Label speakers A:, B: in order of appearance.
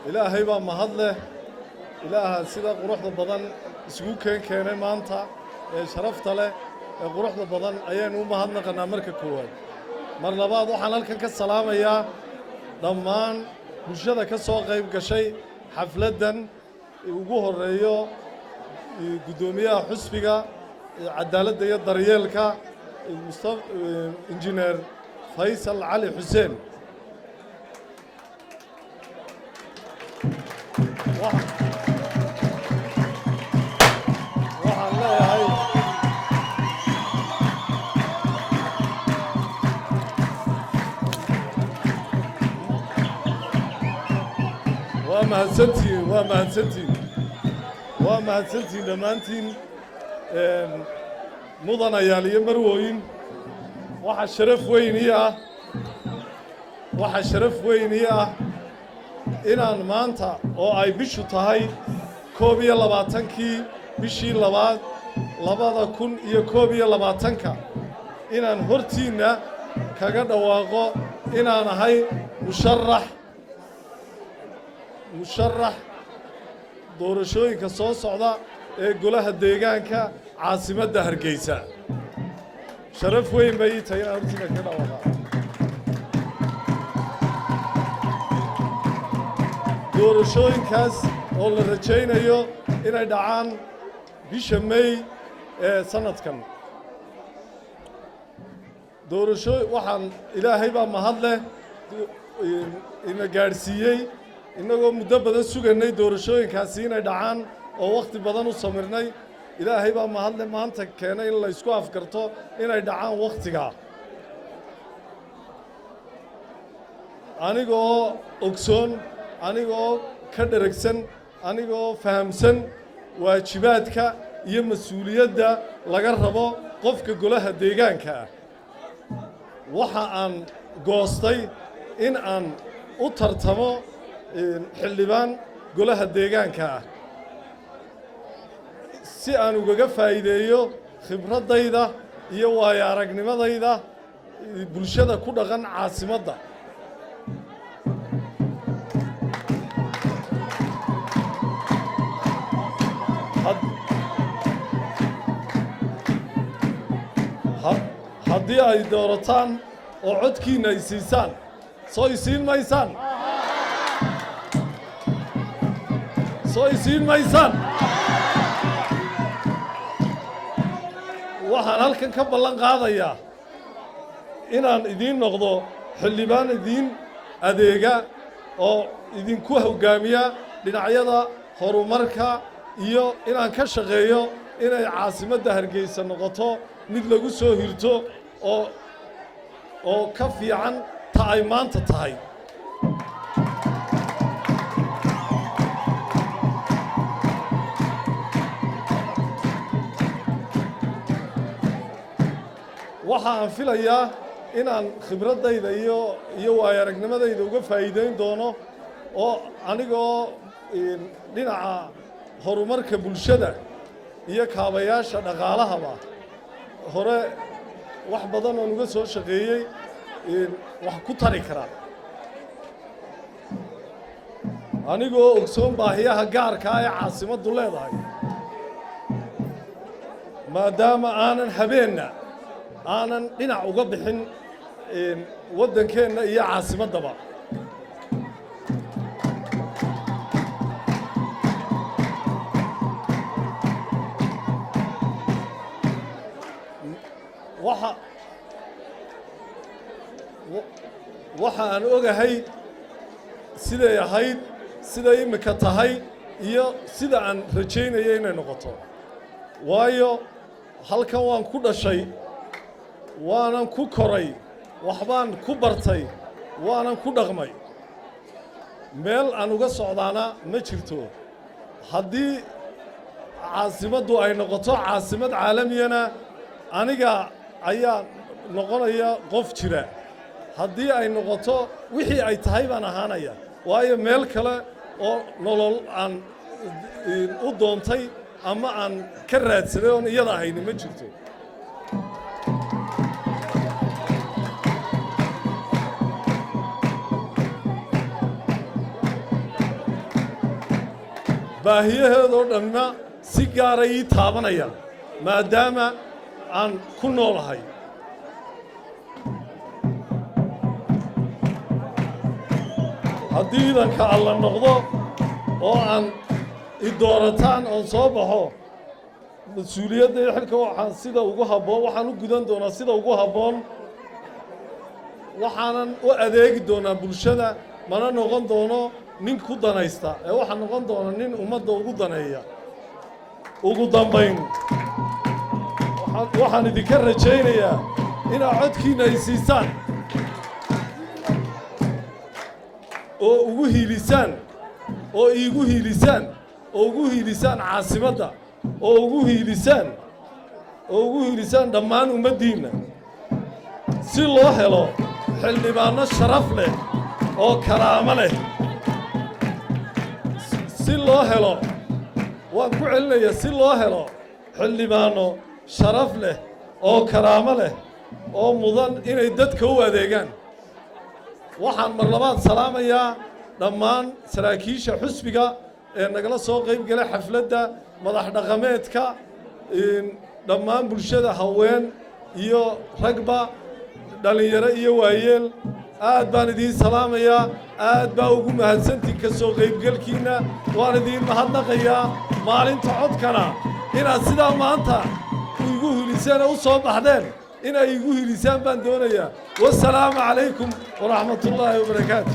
A: ilaahay baa mahad leh ilaaha sida quruxda badan isugu keenay maanta ee sharafta leh ee quruxda badan ayaan u mahadnaqanaa marka koowaad mar labaad waxaan halkan ka salaamayaa dhammaan bulshada ka soo qayb gashay xafladdan ugu horeeyo gudoomiyaha xusbiga cadaaladda iyo daryeelka injineer faysal cali xuseen waxaan leeyahay waa mahadsantihiin dhammaantiin mudanayaal iyo marwooyin waxaa sharaf weyn ii ah inaan maanta oo ay bishu tahay 21-kii bishii labaad 2021 inaan hortiinna kaga dhawaaqo inaan ahay musharax doorashooyinka soo socda ee golaha deegaanka caasimadda Hargeysa sharaf weyn bay tahay inaan hortiinna kaga dhawaaqo doorashooyinkaas oo la rajaynayo inay dhacaan bisha May ee sanadkan waxaan ilaahay baa mahad leh ina gaarsiiyey inagoo muddo badan suganay doorashooyinkaasi inay dhacaan oo waqti badan u samirnay ilaahay baa mahad leh maanta keenay in la isku afgarto inay dhacaan waqtiga anigoo ogsoon anigoo ka dharagsan anigoo fahamsan waajibaadka iyo mas'uuliyadda laga rabo qofka golaha deegaanka waxa aan goostay in aan u tartamo xildhibaan golaha deegaanka si aan ugaga faa'iideeyo khibradayda iyo waayo aragnimadayda bulshada ku dhaqan caasimadda haddii ay doorataan oo codkiina ay siisaan soo isiin maysaan waxaan halkan ka ballan qaadayaa inaan idiin noqdo xildhibaan idiin adeega oo idinku hoggaamiya dhinacyada horumarka iyo inaan ka shaqeeyo inay caasimadda Hargeysa noqoto mid lagu soo hirto oo ka fiican ta ay maanta tahay waxa aan filayaa inaan khibradayda iyo waayo aragnimadayda uga faa'iideyn doono oo anigoo dhinaca horumarka bulshada iyo kaabayaasha dhaqaalahaba hore wax badan oo uga soo shaqeeyay wax ku tari kara anigoo ogsoon baahiyaha gaarka ah ee caasimaddu leedahay maadaama aanan habeenna aanan dhinac uga bixin waddankeenna iyo caasimaddaba waxa aan ogahay siday ahayd siday imika tahay iyo sida aan rajaynayo inay noqoto waayo halkan waan ku dhashay waanan ku koray waxbaan ku bartay waanan ku dhaqmay meel aan uga socdaana ma jirto haddii caasimaddu ay noqoto caasimad caalamiyana aniga ayaa noqonaya qof jira haddii ay noqoto wixii ay tahay baan ahaanaya waayo meel kale oo nolol aan u doontay ama aan ka raadsaday oon iyada ahayni ma jirto baahiyaheedoo dhanna si gaara ii taabanaya maadaama aan ku noolahay haddii idanka alla noqdo oo aan i doorataan oon soo baxo mas-uuliyadda iyo xilka waxaan sida ugu habboon waxaan u gudan doonaa sida ugu habboon waxaanan u adeegi doonaa bulshada mana noqon doono nin ku danaysta ee waxaa noqon doona nin ummadda ugu daneeya ugu dambayn waxaan idinka rajaynayaa inaad codkiinna ay siisaan oo ugu hiilisaan oo iigu hiilisaan oo ugu hiilisaan caasimadda oo ugu hiilisaan dhammaan ummaddiinna si loo helo xildhibaanno sharaf leh oo karaamo leh si loo helo waan ku celinayaa si loo helo xildhibaanno sharaf leh oo karaamo leh oo mudan inay dadka u adeegaan waxaan mar labaad salaamayaa dhammaan saraakiisha xusbiga ee nagala soo qayb gala xafladda madax dhaqameedka dhammaan bulshada haween iyo ragba dhallinyaro iyo waayeel aad baan idiin salaamayaa aad baa ugu mahadsantiin ka soo qaybgelkiinna waan idiin mahadnaqayaa maalinta codkana inaad sidaa maanta igu hiliseen u soo baxdeen inay igu hilisaan baan doonayaa wassalaamu calaykum waraxmatullaahi wabarakaatu